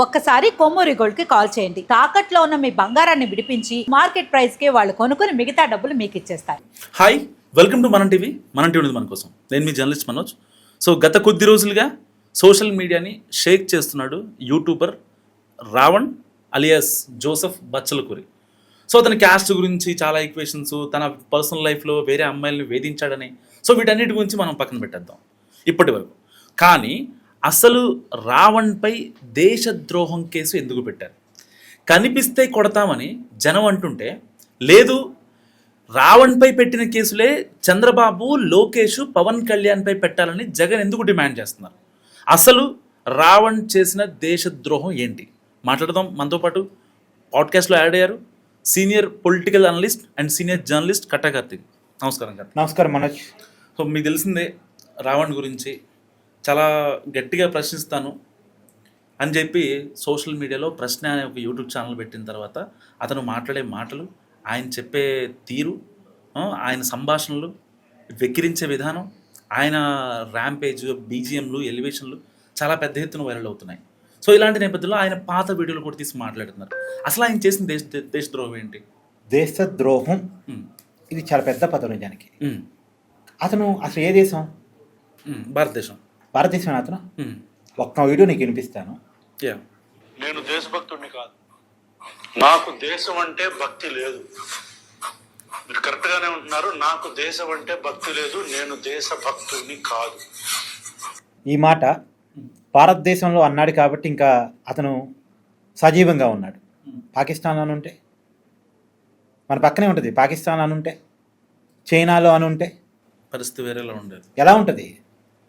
ఒక్కసారి కొమ్మూరి గోల్డ్ కి కాల్ చేయండి. తాకట్లో ఉన్న మీ బంగారాన్ని విడిపించి మార్కెట్ ప్రైస్ కి వాళ్ళు కొనుక్కుని మిగతా డబ్బులు మీకు ఇచ్చేస్తారు. హాయ్, వెల్కమ్ టు మనం టీవీ. మన టీవీ ఉంది మన కోసం. నేను మీ జర్నలిస్ట్ మనోజ్. సో గత కొద్ది రోజులుగా సోషల్ మీడియాని షేక్ చేస్తున్నాడు YouTuber Ravan alias Joseph Bachchalakuri. So అతని క్యాస్ట్ గురించి చాలా ఈక్వేషన్స్, తన పర్సనల్ లైఫ్లో వేరే అమ్మాయిలను వేధించాడని, సో వీటన్నిటి గురించి మనం పక్కన పెట్టేద్దాం ఇప్పటి వరకు. కానీ అసలు రావణ్పై దేశద్రోహం కేసు ఎందుకు పెట్టారు? కనిపిస్తే కొడతామని జనం అంటుంటే, లేదు రావణ్పై పెట్టిన కేసులే చంద్రబాబు, లోకేష్, పవన్ కళ్యాణ్పై పెట్టాలని జగన్ ఎందుకు డిమాండ్ చేస్తున్నారు? అసలు రావణ్ చేసిన దేశద్రోహం ఏంటి మాట్లాడదాం. మనతో పాటు పాడ్కాస్ట్లో యాడ్ అయ్యారు senior political analyst and senior journalist Katta Karthik. నమస్కారం గారు. నమస్కారం మనోజ్. సో మీకు తెలిసిందే రావణ్ గురించి చాలా గట్టిగా ప్రశ్నిస్తాను అని చెప్పి సోషల్ మీడియాలో ప్రశ్న అనే ఒక యూట్యూబ్ ఛానల్ పెట్టిన తర్వాత అతను మాట్లాడే మాటలు, ఆయన చెప్పే తీరు, ఆయన సంభాషణలు, వెక్కిరించే విధానం, ఆయన ర్యాంపేజ్, బీజిఎంలు, ఎలివేషన్లు చాలా పెద్ద ఎత్తున వైరల్ అవుతున్నాయి. సో ఇలాంటి నేపథ్యంలో ఆయన పాత వీడియోలు కూడా తీసి మాట్లాడుతున్నారు. అసలు ఆయన చేసిన దేశద్రోహం ఏంటి? దేశద్రోహం ఇది చాలా పెద్ద పదం నిజానికి. అతను అసలు ఏ దేశం? భారతదేశం. భారతదేశం. అతను ఒక్క వీడియో నీకు వినిపిస్తాను. నేను దేశభక్తుడిని కాదు, నాకు దేశం అంటే భక్తి లేదు. మీరు కరెక్ట్గానే ఉంటున్నారు. నాకు దేశం అంటే భక్తి లేదు, నేను దేశభక్తుడిని కాదు. ఈ మాట భారతదేశంలో అన్నాడు కాబట్టి ఇంకా అతను సజీవంగా ఉన్నాడు. పాకిస్తాన్లో అనుంటే, మన పక్కనే ఉంటుంది. పాకిస్తాన్లో అనుంటే, చైనాలో అనుంటే పరిస్థితి వేరేలా ఉండేది. ఎలా ఉంటుంది?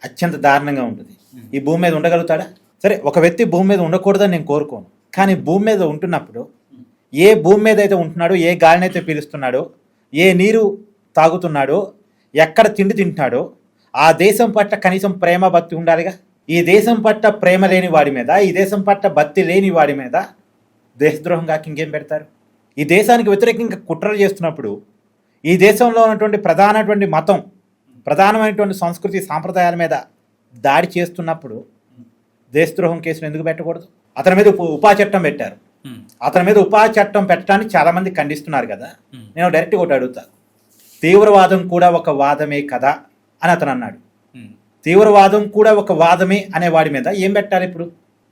అత్యంత దారుణంగా ఉంటుంది. ఈ భూమి మీద ఉండగలుగుతాడా? సరే, ఒక వ్యక్తి భూమి మీద ఉండకూడదని నేను కోరుకోను. కానీ భూమి మీద ఉంటున్నప్పుడు ఏ భూమి మీద అయితే ఉంటున్నాడో, ఏ గాలిని అయితే పీలుస్తున్నాడో, ఏ నీరు తాగుతున్నాడో, ఎక్కడ తిండి తింటున్నాడో ఆ దేశం పట్ల కనీసం ప్రేమ భక్తి ఉండాలిగా. ఈ దేశం పట్ల ప్రేమ లేని వాడి మీద, ఈ దేశం పట్ల భక్తి లేని వాడి మీద దేశద్రోహం కాక ఇంకేం పెడతారు? ఈ దేశానికి వ్యతిరేకంగా కుట్రలు చేస్తున్నప్పుడు, ఈ దేశంలో ఉన్నటువంటి ప్రధానటువంటి మతం, ప్రధానమైనటువంటి సంస్కృతి సాంప్రదాయాల మీద దాడి చేస్తున్నప్పుడు దేశద్రోహం కేసులు ఎందుకు పెట్టకూడదు? అతని మీద ఉపా చట్టం పెట్టారు. అతని మీద ఉపా చట్టం పెట్టడానికి చాలామంది ఖండిస్తున్నారు కదా. నేను డైరెక్ట్గా ఒకటి అడుగుతా, తీవ్రవాదం కూడా ఒక వాదమే కదా అని అతను అన్నాడు. తీవ్రవాదం కూడా ఒక వాదమే అనే వాడి మీద ఏం పెట్టాలి ఇప్పుడు?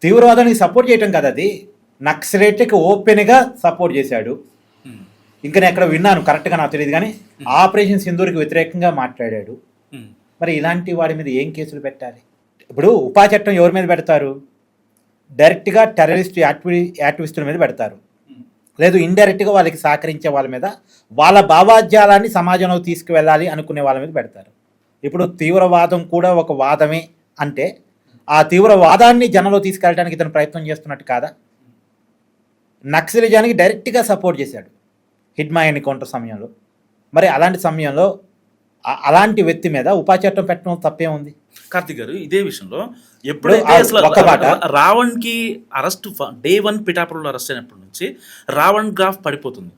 తీవ్రవాదానికి సపోర్ట్ చేయటం కదా అది. నక్సలైట్కి ఓపెన్గా సపోర్ట్ చేశాడు. ఇంకా నేను ఎక్కడ విన్నాను, కరెక్ట్గా నాకు తెలియదు, కానీ ఆపరేషన్ సింధూర్కి వ్యతిరేకంగా మాట్లాడాడు. మరి ఇలాంటి వాడి మీద ఏం కేసులు పెట్టాలి? ఇప్పుడు ఉపా చట్టం ఎవరి మీద పెడతారు? డైరెక్ట్గా టెర్రరిస్ట్ యాక్టివిస్టుల మీద పెడతారు. లేదు, ఇండైరెక్ట్గా వాళ్ళకి సహకరించే వాళ్ళ మీద, వాళ్ళ భావాజ్యాలాన్ని సమాజంలో తీసుకువెళ్ళాలి అనుకునే వాళ్ళ మీద పెడతారు. ఇప్పుడు తీవ్రవాదం కూడా ఒక వాదమే అంటే ఆ తీవ్రవాదాన్ని జనంలో తీసుకెళ్ళడానికి ఇతను ప్రయత్నం చేస్తున్నట్టు కాదా? నక్సలిజానికి డైరెక్ట్గా సపోర్ట్ చేశాడు హిడ్మా ఎన్కౌంటర్ సమయంలో. మరి అలాంటి సమయంలో అలాంటి వ్యక్తి మీద ఉపా చట్టం పెట్టడం తప్పే ఉంది? కార్తిక్ గారు, ఇదే విషయంలో ఎప్పుడైతే రావణ్ కి అరెస్ట్ డే 1 పిఠాపురంలో అరెస్ట్ అయినప్పటి నుంచి రావణ్ గ్రాఫ్ పడిపోతుంది.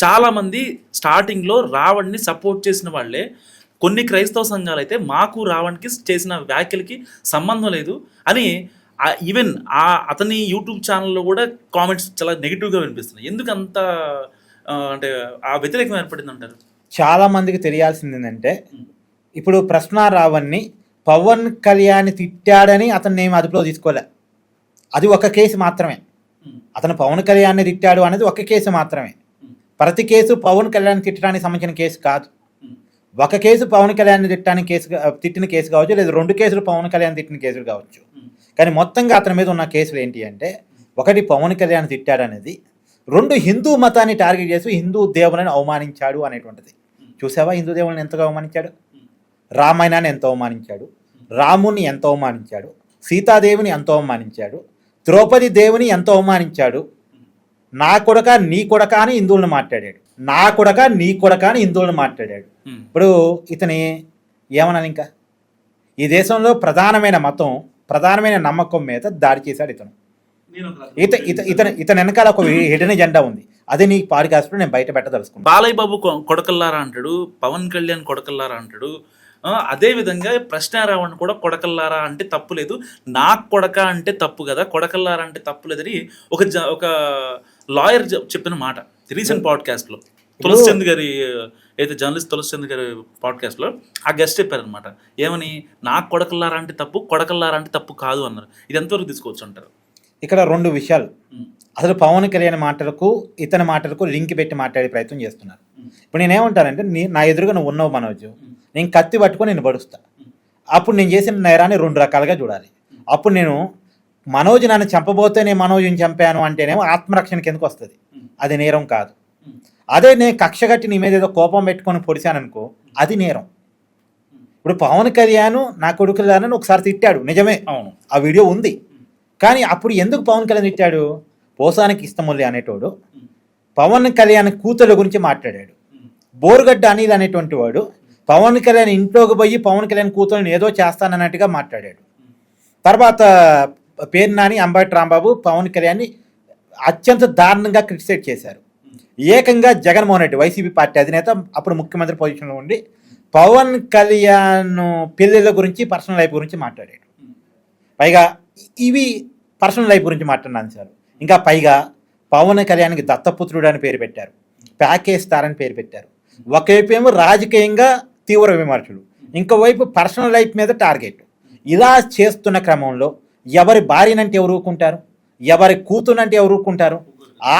చాలా మంది స్టార్టింగ్ లో రావణ్ ని సపోర్ట్ చేసిన వాళ్ళే, కొన్ని క్రైస్తవ సంఘాలు అయితే మాకు రావణ్కి చేసిన వ్యాఖ్యలకి సంబంధం లేదు అని ఈవెన్ అతని యూట్యూబ్ ఛానల్లో కూడా కామెంట్స్ చాలా నెగిటివ్గా వినిపిస్తున్నాయి. ఎందుకు అంత అంటే ఆ వ్యతిరేకం ఏర్పడింది అంటారు? చాలా మందికి తెలియాల్సింది ఏంటంటే, ఇప్పుడు ప్రశ్న రావణ్ని పవన్ కళ్యాణ్ తిట్టాడని అతన్ని ఏమి అదుపులో తీసుకోలే. అది ఒక కేసు మాత్రమే. అతను పవన్ కళ్యాణ్ని తిట్టాడు అనేది ఒక కేసు మాత్రమే. ప్రతి కేసు పవన్ కళ్యాణ్ తిట్టడానికి సంబంధించిన కేసు కాదు. ఒక కేసు పవన్ కళ్యాణ్ తిట్టిన కేసు కావచ్చు, లేదా 2 కేసులు పవన్ కళ్యాణ్ తిట్టిన కేసులు కావచ్చు. కానీ మొత్తంగా అతని మీద ఉన్న కేసులు ఏంటి అంటే, 1 పవన్ కళ్యాణ్ తిట్టాడు అనేది, 2 హిందూ మతాన్ని టార్గెట్ చేసి హిందూ దేవులను అవమానించాడు అనేటువంటిది. చూసావా హిందూ దేవులను ఎంతగా అవమానించాడు? రామాయణాన్ని ఎంత అవమానించాడు, రాముని ఎంత అవమానించాడు, సీతాదేవిని ఎంత అవమానించాడు, ద్రౌపది దేవుని ఎంత అవమానించాడు. నా కొడక నీ కొడక అని హిందువులను మాట్లాడాడు. నా కొడక నీ కొడక అని హిందువులను మాట్లాడాడు. ఇప్పుడు ఇతని ఏమనాలి? ఇంకా ఈ దేశంలో ప్రధానమైన మతం, ప్రధానమైన నమ్మకం మీద దాడి చేశాడు ఇతను. ఇతను వెనకాల ఒక హిడెన్ ఎజెండా ఉంది. అది నీ పాడ్కాస్ట్లో నేను బయట పెట్టదలుచుకున్నాను. బాలయ్య బాబు కొడకల్లారా అంటాడు, పవన్ కళ్యాణ్ కొడకల్లారా అంటాడు, అదే విధంగా ప్రశ్న రావణ్ కూడా కొడకల్లారా అంటే తప్పు లేదు, నాకు కొడక అంటే తప్పు కదా, కొడకల్లారా అంటే తప్పు లేదని ఒక లాయర్ చెప్పిన మాట రీసెంట్ పాడ్కాస్ట్లో. తులసిచంద్ గారి అయితే జర్నలిస్ట్ తులసిచంద్ గారి పాడ్కాస్ట్లో ఆ గెస్ట్ చెప్పారనమాట. ఏమని, నాకు కొడకల్లారా అంటే తప్పు, కొడకల్లారా అంటే తప్పు కాదు అన్నారు. ఇది ఎంతవరకు తీసుకోవచ్చు అంటారు? ఇక్కడ 2 విషయాలు. అసలు పవన్ కళ్యాణ్ మాటలకు ఇతని మాటలకు లింక్ పెట్టి మాట్లాడే ప్రయత్నం చేస్తున్నారు. ఇప్పుడు నేనేమంటానంటే, నా ఎదురుగా నువ్వు ఉన్నావు మనోజ్, నేను కత్తి పట్టుకొని నేను పడుస్తా. అప్పుడు నేను చేసిన నేరాన్ని 2 రకాలుగా చూడాలి. అప్పుడు నేను మనోజ్ నన్ను చంపబోతే నేను మనోజ్ని చంపాను అంటేనేమో ఆత్మరక్షణ కిందకు వస్తుంది, అది నేరం కాదు. అదే నేను కక్ష కట్టి నీ మీద ఏదో కోపం పెట్టుకొని పొడిచాననుకో, అది నేరం. ఇప్పుడు పవన్ కళ్యాణ్ నా కొడుకులని ఒకసారి తిట్టాడు, నిజమే, అవును, ఆ వీడియో ఉంది. కానీ అప్పుడు ఎందుకు పవన్ కళ్యాణ్ తిట్టాడు? పోసానికి ఇష్టముల్లి అనేటోడు పవన్ కళ్యాణ్ కూతుళ్ళ గురించి మాట్లాడాడు. బోరుగడ్డ అనిల్ అనేటువంటి వాడు పవన్ కళ్యాణ్ ఇంట్లోకి పోయి పవన్ కళ్యాణ్ కూతుళ్ళని ఏదో చేస్తానన్నట్టుగా మాట్లాడాడు. తర్వాత పేరు నాని, అంబటి రాంబాబు పవన్ కళ్యాణ్ని అత్యంత దారుణంగా క్రిటిసైజ్ చేశారు. ఏకంగా జగన్మోహన్ రెడ్డి వైసీపీ పార్టీ అధినేత అప్పుడు ముఖ్యమంత్రి పొజిషన్లో ఉండి పవన్ కళ్యాణ్ పెళ్ళిళ్ళ గురించి, పర్సనల్ లైఫ్ గురించి మాట్లాడాడు. పైగా ఇవి పర్సనల్ లైఫ్ గురించి మాట్లాడినాను సార్. ఇంకా పైగా పవన్ కళ్యాణ్కి దత్తపుత్రుడు అని పేరు పెట్టారు, ప్యాకేజ్ స్టార్ అని పేరు పెట్టారు. ఒకవైపు ఏమో రాజకీయంగా తీవ్ర విమర్శలు, ఇంకోవైపు పర్సనల్ లైఫ్ మీద టార్గెట్. ఇలా చేస్తున్న క్రమంలో ఎవరి భార్యనంటే ఎవరు ఊరుకుంటారు, ఎవరి కూతునంటే ఎవరు ఊరుకుంటారు?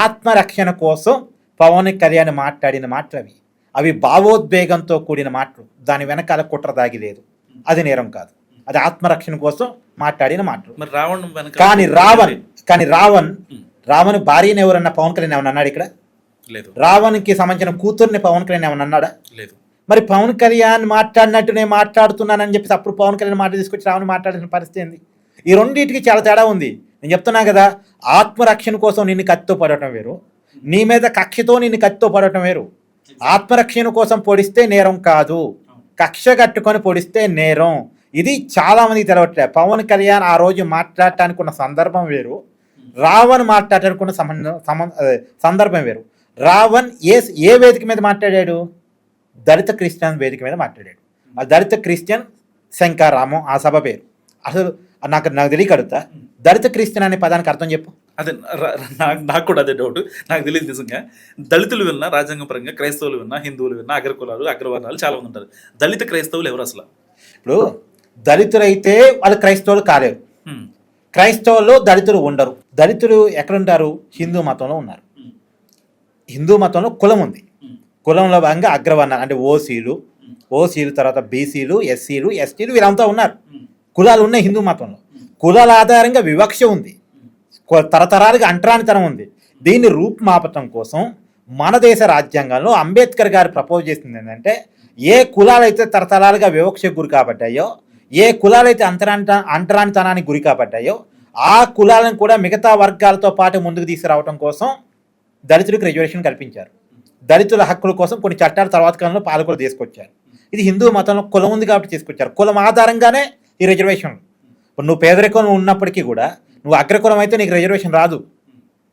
ఆత్మరక్షణ కోసం పవన్ కళ్యాణ్ మాట్లాడిన మాటలు అవి భావోద్వేగంతో కూడిన మాటలు, దాని వెనకాల కుట్ర దాగి లేదు, అది నేరం కాదు, అది ఆత్మరక్షణ కోసం మాట్లాడిన మాటలు. కానీ రావణ్ భార్యని ఎవరన్నా పవన్ కళ్యాణ్ ఏమన్నా అన్నాడు ఇక్కడ? లేదు. రావణ్కి సంబంధించిన కూతుర్ని పవన్ కళ్యాణ్ ఏమన్నా అన్నాడా? లేదు. మరి పవన్ కళ్యాణ్ మాట్లాడినట్టు నేను మాట్లాడుతున్నానని చెప్పేసి అప్పుడు పవన్ కళ్యాణ్ మాట తీసుకొచ్చి రావణ్ మాట్లాడిన పరిస్థితి ఏంది? ఈ రెండింటికి చాలా తేడా ఉంది. నేను చెప్తున్నా కదా, ఆత్మరక్షణ కోసం నిన్ను కత్తితో పడటం వేరు, నీ మీద కక్షతో నిన్ను కత్తితో పడటం వేరు. ఆత్మరక్షణ కోసం పొడిస్తే నేరం కాదు, కక్ష కట్టుకొని పొడిస్తే నేరం. ఇది చాలా మందికి తెలవట్లేదు. పవన్ కళ్యాణ్ ఆ రోజు మాట్లాడటానికి ఉన్న సందర్భం వేరు, రావణ్ మాట్లాడటానికి ఉన్న సందర్భం వేరు. రావణ్ ఏ వేదిక మీద మాట్లాడాడు? దళిత క్రిస్టియన్ వేదిక మీద మాట్లాడాడు. ఆ దళిత క్రిస్టియన్ శంకరామం ఆ సభ పేరు. అసలు నాకు తెలియక అడుగుతా, దళిత క్రిస్టియన్ అనే పదానికి అర్థం చెప్పు. అదే నాకు కూడా అదే డౌట్, నాకు తెలియదు నిజంగా. దళితులు విన్నా, రాజ్యాంగపరంగా క్రైస్తవులు విన్నా, హిందువులు విన్నా, అగ్రకులాలు అగ్రవర్ణాలు చాలా మంది ఉంటారు. దళిత క్రైస్తవులు ఎవరు అసలు? ఇప్పుడు దళితులు అయితే వాళ్ళు క్రైస్తవులు కాలేరు, క్రైస్తవుల్లో దళితులు ఉండరు. దళితులు ఎక్కడుంటారు? హిందూ మతంలో ఉన్నారు. హిందూ మతంలో కులం ఉంది, కులంలో భాగంగా అగ్రవర్ణాలు అంటే ఓసీలు తర్వాత బీసీలు, ఎస్సీలు, ఎస్టీలు వీళ్ళంతా ఉన్నారు. కులాలు ఉన్నాయి హిందూ మతంలో. కులాల ఆధారంగా వివక్ష ఉంది, తరతరాలుగా అంటరానితనం ఉంది. దీన్ని రూపుమాపటం కోసం మన దేశ రాజ్యాంగంలో అంబేద్కర్ గారు ప్రపోజ్ చేసింది ఏంటంటే, ఏ కులాలైతే తరతరాలుగా వివక్షకు గురి కాబడ్డాయో, ఏ కులాలైతే అంటరానితనానికి గురి కాబడ్డాయో ఆ కులాలను కూడా మిగతా వర్గాలతో పాటు ముందుకు తీసుకురావడం కోసం దళితులకు రిజర్వేషన్ కల్పించారు. దళితుల హక్కుల కోసం కొన్ని చట్టాలు తర్వాత కాలంలో పాలకులు తీసుకొచ్చారు. ఇది హిందూ మతంలో కులం ఉంది కాబట్టి తీసుకొచ్చారు. కులం ఆధారంగానే ఈ రిజర్వేషన్లు. ఇప్పుడు నువ్వు పేదరికం ఉన్నప్పటికీ కూడా నువ్వు అగ్రకులం అయితే నీకు రిజర్వేషన్ రాదు.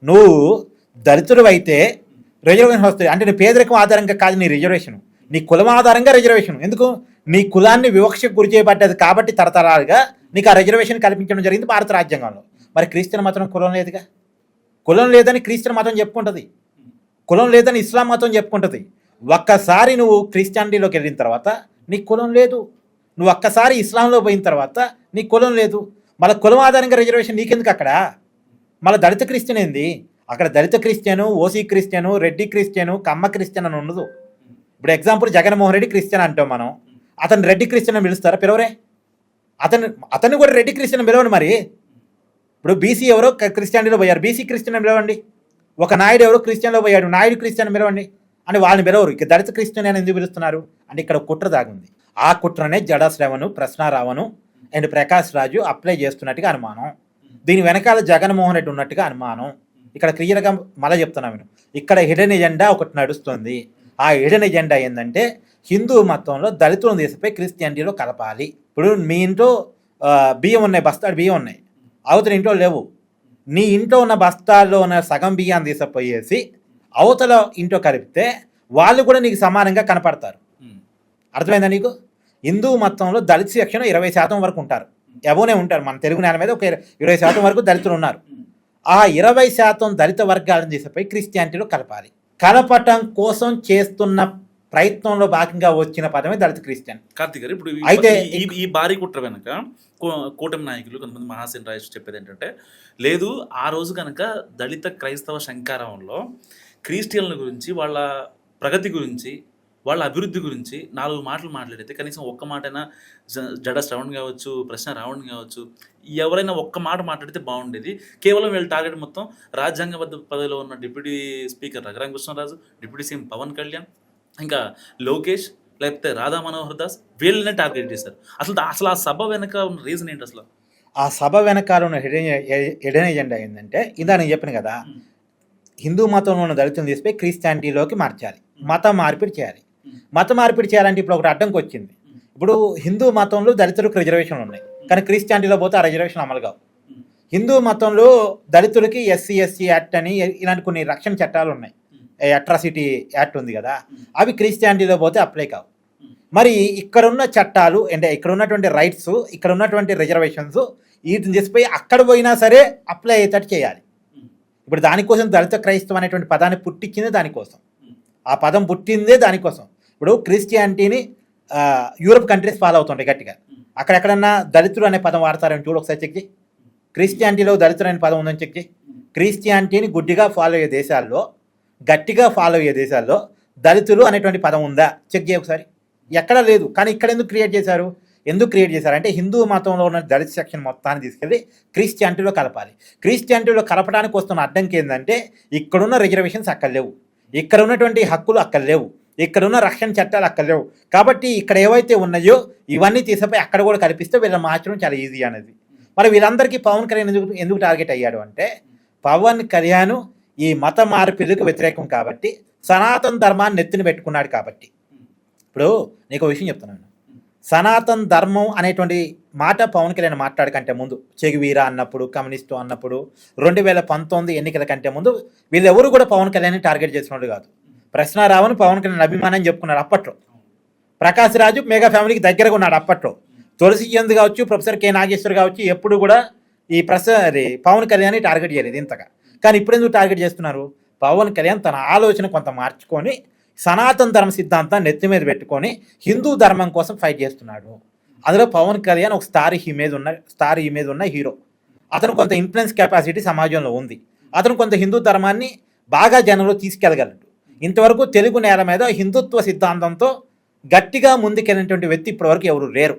నువ్వు దళితుడు అయితే రిజర్వేషన్ వస్తుంది. అంటే నీ పేదరికం ఆధారంగా కాదు నీ రిజర్వేషన్, నీ కులం ఆధారంగా రిజర్వేషన్. ఎందుకు? నీ కులాన్ని వివక్షకు గురి చేయబడ్డది కాబట్టి తరతరాలుగా నీకు ఆ రిజర్వేషన్ కల్పించడం జరిగింది భారత రాజ్యాంగంలో. మరి క్రిస్టియన్ మతం కులం లేదుగా. కులం లేదని క్రిస్టియన్ మతం చెప్పుకుంటుంది, కులం లేదని ఇస్లాం మతం చెప్పుకుంటుంది. ఒక్కసారి నువ్వు క్రిస్టియానిటీలోకి వెళ్ళిన తర్వాత నీ కులం లేదు, నువ్వు ఒక్కసారి ఇస్లాంలో పోయిన తర్వాత నీ కులం లేదు. మళ్ళీ కులం ఆధారంగా రిజర్వేషన్ నీకెందుకు అక్కడ? మళ్ళీ దళిత క్రిస్టియన్ ఏంది అక్కడ? Dalit Christian, OC Christian, Reddy Christian, Kamma Christian అని ఉండదు. ఇప్పుడు ఎగ్జాంపుల్ జగన్మోహన్ రెడ్డి క్రిస్టియన్ అంటాం మనం, అతను రెడ్డి క్రిస్టియన్ అని పిలుస్తారా? పిలవరే. అతను కూడా రెడ్డి క్రిస్టియన్ పిలవండి. మరి ఇప్పుడు బీసీ ఎవరో క్రిస్టియానిటీలో పోయారు, బీసీ క్రిస్టియన్ అని పిలవండి. ఒక నాయుడు ఎవరో క్రిస్టియన్లో పోయాడు, నాయుడు క్రిస్టియన్ పిలవండి. అని వాళ్ళని పిలవరు. ఇక దళిత క్రిస్టియన్ అని ఎందుకు పిలుస్తున్నారు అంటే ఇక్కడ కుట్ర దాగుంది. ఆ కుట్రనే జడా శ్రవణ్, ప్రశ్నారావణ్ అండ్ ప్రకాష్ రాజు అప్లై చేస్తున్నట్టుగా అనుమానం. దీని వెనకాల జగన్మోహన్ రెడ్డి ఉన్నట్టుగా అనుమానం. ఇక్కడ క్లియర్గా మళ్ళీ చెప్తున్నాను నేను, ఇక్కడ హిడెన్ ఎజెండా ఒకటి నడుస్తుంది. ఆ హిడెన్ ఎజెండా ఏంటంటే హిందూ మతంలో దళితులను తీసిపోయి క్రిస్టియానిటీలో కలపాలి. ఇప్పుడు మీ ఇంట్లో బియ్యం ఉన్నాయి, బస్తాడు బియ్యం ఉన్నాయి, అవతల ఇంట్లో లేవు. నీ ఇంట్లో ఉన్న బస్తాల్లో ఉన్న సగం బియ్యాన్ని తీసిపోయేసి అవతల ఇంట్లో కలిపితే వాళ్ళు కూడా నీకు సమానంగా కనపడతారు. అర్థమైందా నీకు? హిందూ మతంలో దళిత సెక్షన్ 20% వరకు ఉంటారు, ఎవోనే ఉంటారు. మన తెలుగు నేల మీద ఒక 20% వరకు దళితులు ఉన్నారు. ఆ 20% దళిత వర్గాలను తీసుకుపోయి క్రిస్టియానిటీలో కలపాలి. కలపటం కోసం చేస్తున్న ప్రయత్నంలో భాగంగా వచ్చిన పదమే దళిత క్రిస్టియన్. కార్తీక్ గారు, ఇప్పుడు అయితే ఈ భారీ కుట్ర వెనక కూటమి నాయకులు కొంతమంది మహాసేన రాజేష్ చెప్పేది ఏంటంటే, లేదు ఆ రోజు కనుక దళిత క్రైస్తవ శంకారావంలో క్రిస్టియన్ల గురించి, వాళ్ళ ప్రగతి గురించి, వాళ్ళ అభివృద్ధి గురించి 4 మాటలు మాట్లాడితే కనీసం ఒక్క మాటైనా జడ శ్రవణ్ కావచ్చు, ప్రశ్న రావణ్ కావచ్చు, ఎవరైనా ఒక్క మాట మాట్లాడితే బాగుండేది. కేవలం వీళ్ళ టార్గెట్ మొత్తం రాజ్యాంగబద్ధ పదవిలో ఉన్న deputy speaker Raghurama Krishnaraju, deputy CM Pawan Kalyan, ఇంకా లోకేష్, లేకపోతే రాధా మనోహర్ దాస్, వీళ్ళనే టార్గెట్ చేశారు. అసలు ఆ సభ వెనక ఉన్న రీజన్ ఏంటి? అసలు ఆ సభ వెనకాల ఉన్న హిడెన్ ఎజెండా ఏంటంటే, ఇందా నేను చెప్పిన కదా, హిందూ మతంలో ఉన్న దళితులను తీసిపోయి క్రిస్టియానిటీలోకి మార్చాలి, మత మార్పిడి చేయాలి. మత మార్పిడి చేయాలంటే ఇప్పుడు ఒకటి అడ్డంకి వచ్చింది. ఇప్పుడు హిందూ మతంలో దళితులకు రిజర్వేషన్లు ఉన్నాయి, కానీ క్రిస్టియానిటీలో పోతే ఆ రిజర్వేషన్ అమలు కావు. హిందూ మతంలో దళితులకి ఎస్సీ యాక్ట్ అని ఇలాంటి కొన్ని రక్షణ చట్టాలు ఉన్నాయి, అట్రాసిటీ యాక్ట్ ఉంది కదా, అవి క్రిస్టియానిటీలో పోతే అప్లై కావు. మరి ఇక్కడ ఉన్న చట్టాలు అంటే ఇక్కడ ఉన్నటువంటి రైట్స్, ఇక్కడ ఉన్నటువంటి రిజర్వేషన్స్ వీటిని తీసిపోయి అక్కడ పోయినా సరే అప్లై అయ్యేటట్టు చేయాలి. ఇప్పుడు దానికోసం దళిత క్రైస్తవం అనేటువంటి పదాన్ని పుట్టించిందే దానికోసం, ఆ పదం పుట్టిందే దానికోసం. ఇప్పుడు క్రిస్టియానిటీని యూరోప్ కంట్రీస్ ఫాలో అవుతుంటాయి గట్టిగా, అక్కడెక్కడన్నా దళితులు అనే పదం వాడతారని చూడు ఒకసారి చెక్ చేయి. క్రిస్టియానిటీలో దళితులు అనే పదం ఉందని చెక్ చేయి. క్రిస్టియానిటీని గుడ్డిగా ఫాలో అయ్యే దేశాల్లో, గట్టిగా ఫాలో అయ్యే దేశాల్లో దళితులు అనేటువంటి పదం ఉందా చెక్ చేయ ఒకసారి. ఎక్కడ లేదు. కానీ ఇక్కడ ఎందుకు క్రియేట్ చేశారు? అంటే హిందూ మతంలో ఉన్న దళిత సెక్షన్ మొత్తాన్ని తీసుకెళ్ళి క్రిస్టియానిటీలో కలపాలి. క్రిస్టియానిటీలో కలపడానికి వస్తున్న అడ్డంకి ఏంటంటే, ఇక్కడున్న రిజర్వేషన్స్ అక్కడ లేవు, ఇక్కడ ఉన్నటువంటి హక్కులు అక్కడ లేవు, ఇక్కడ ఉన్న రక్షణ చట్టాలు అక్కడ లేవు. కాబట్టి ఇక్కడ ఏవైతే ఉన్నాయో ఇవన్నీ తీసిపోయి అక్కడ కూడా కల్పిస్తే వీళ్ళని మార్చడం చాలా ఈజీ అనేది. మరి వీళ్ళందరికీ పవన్ కళ్యాణ్ ఎందుకు టార్గెట్ అయ్యాడు అంటే, పవన్ కళ్యాణ్ ఈ మత మార్పిడికి వ్యతిరేకం కాబట్టి, సనాతన ధర్మాన్ని నెత్తిన పెట్టుకున్నాడు కాబట్టి. ఇప్పుడు నీకు విషయం చెప్తున్నాను, సనాతన ధర్మం అనేటువంటి మాట పవన్ కళ్యాణ్ మాట్లాడకంటే ముందు, చెగువీరా అన్నప్పుడు, కమ్యూనిస్టు అన్నప్పుడు, 2019 ఎన్నికల కంటే ముందు వీళ్ళెవరు కూడా పవన్ కళ్యాణ్ని టార్గెట్ చేసినట్టు కాదు. ప్రశ్నారావుని పవన్ కళ్యాణ్ అభిమానం చెప్పుకున్నాడు అప్పట్లో. ప్రకాష్ రాజు మెగా ఫ్యామిలీకి దగ్గరగా ఉన్నాడు అప్పట్లో. తులసి చంద్ కావచ్చు, ప్రొఫెసర్ కె నాగేశ్వర్ కావచ్చు, ఎప్పుడు కూడా ఈ పవన్ కళ్యాణ్ని టార్గెట్ చేయలేదు ఇంతగా. కానీ ఇప్పుడు ఎందుకు టార్గెట్ చేస్తున్నారు? పవన్ కళ్యాణ్ తన ఆలోచన కొంత మార్చుకొని సనాతన ధర్మ సిద్ధాంతాన్ని నెత్తి మీద పెట్టుకొని హిందూ ధర్మం కోసం ఫైట్ చేస్తున్నాడు. అందులో పవన్ కళ్యాణ్ ఒక స్టార్ ఇమేజ్ ఉన్న హీరో. అతను కొంత ఇన్ఫ్లుయెన్స్ కెపాసిటీ సమాజంలో ఉంది. అతను కొంత హిందూ ధర్మాన్ని బాగా జనంలో తీసుకెళ్ళగలడు. ఇంతవరకు తెలుగు నేల మీద హిందుత్వ సిద్ధాంతంతో గట్టిగా ముందుకెళ్ళినటువంటి వ్యక్తి ఇప్పటివరకు ఎవరు లేరు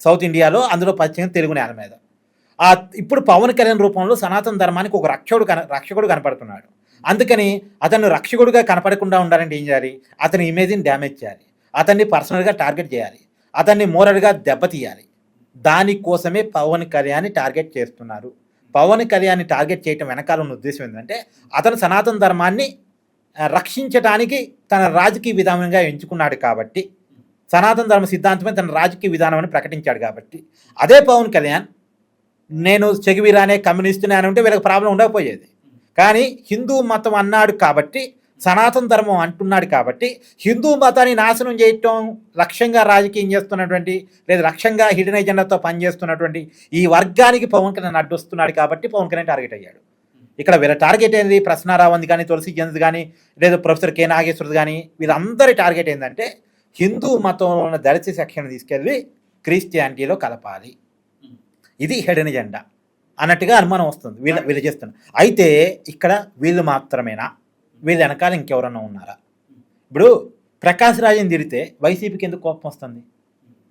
సౌత్ ఇండియాలో, అందులో పశ్చిమ తెలుగు నేల మీద. ఇప్పుడు పవన్ కళ్యాణ్ రూపంలో సనాతన ధర్మానికి ఒక రక్షకుడు కనపడుతున్నాడు. అందుకని అతను రక్షకుడుగా కనపడకుండా ఉండాలంటే ఏం చేయాలి? అతని ఇమేజ్ని డ్యామేజ్ చేయాలి, అతన్ని పర్సనల్గా టార్గెట్ చేయాలి, అతన్ని మోరల్గా దెబ్బతీయాలి. దానికోసమే పవన్ కళ్యాణ్ని టార్గెట్ చేస్తున్నారు. పవన్ కళ్యాణ్ని టార్గెట్ చేయటం వెనకాల ఉన్న ఉద్దేశం ఏంటంటే, అతను సనాతన ధర్మాన్ని రక్షించడానికి తన రాజకీయ విధానంగా ఎంచుకున్నాడు కాబట్టి, సనాతన ధర్మ సిద్ధాంతమే తన రాజకీయ విధానం అని ప్రకటించాడు కాబట్టి, అదే పవన్ కళ్యాణ్ నేను చెగువీరానే కమ్యూనిస్టునే అని ఉంటే వీళ్ళకి ప్రాబ్లం ఉండకపోయేది. కానీ హిందూ మతం అన్నాడు కాబట్టి, సనాతన ధర్మం అంటున్నాడు కాబట్టి, హిందూ మతాన్ని నాశనం చేయటం లక్ష్యంగా రాజకీయం చేస్తున్నటువంటి, లేదా లక్ష్యంగా హిడెన్ ఎజెండాతో పనిచేస్తున్నటువంటి ఈ వర్గానికి పవన్ కళ్యాణ్ అడ్డొస్తున్నాడు కాబట్టి పవన్ కళ్యాణ్ టార్గెట్ అయ్యాడు. ఇక్కడ వీళ్ళ టార్గెట్ ఏంది? ప్రశ్నారావంది కానీ, తులసి చంద్ కానీ, లేదా ప్రొఫెసర్ కె నాగేశ్వర్ కానీ, వీళ్ళందరి టార్గెట్ ఏంటంటే హిందూ మతంలో ఉన్న దళిత సెక్షన్ తీసుకెళ్ళి క్రిస్టియానిటీలో కలపాలి. ఇది హిడెన్ ఎజెండా అన్నట్టుగా అనుమానం వస్తుంది వీళ్ళు చేస్తున్నారు. అయితే ఇక్కడ వీళ్ళు మాత్రమేనా? వీళ్ళ వెనకాల ఇంకెవరన్నా ఉన్నారా? ఇప్పుడు ప్రకాష్ రాజుని తిరిగితే వైసీపీకి ఎందుకు కోపం వస్తుంది?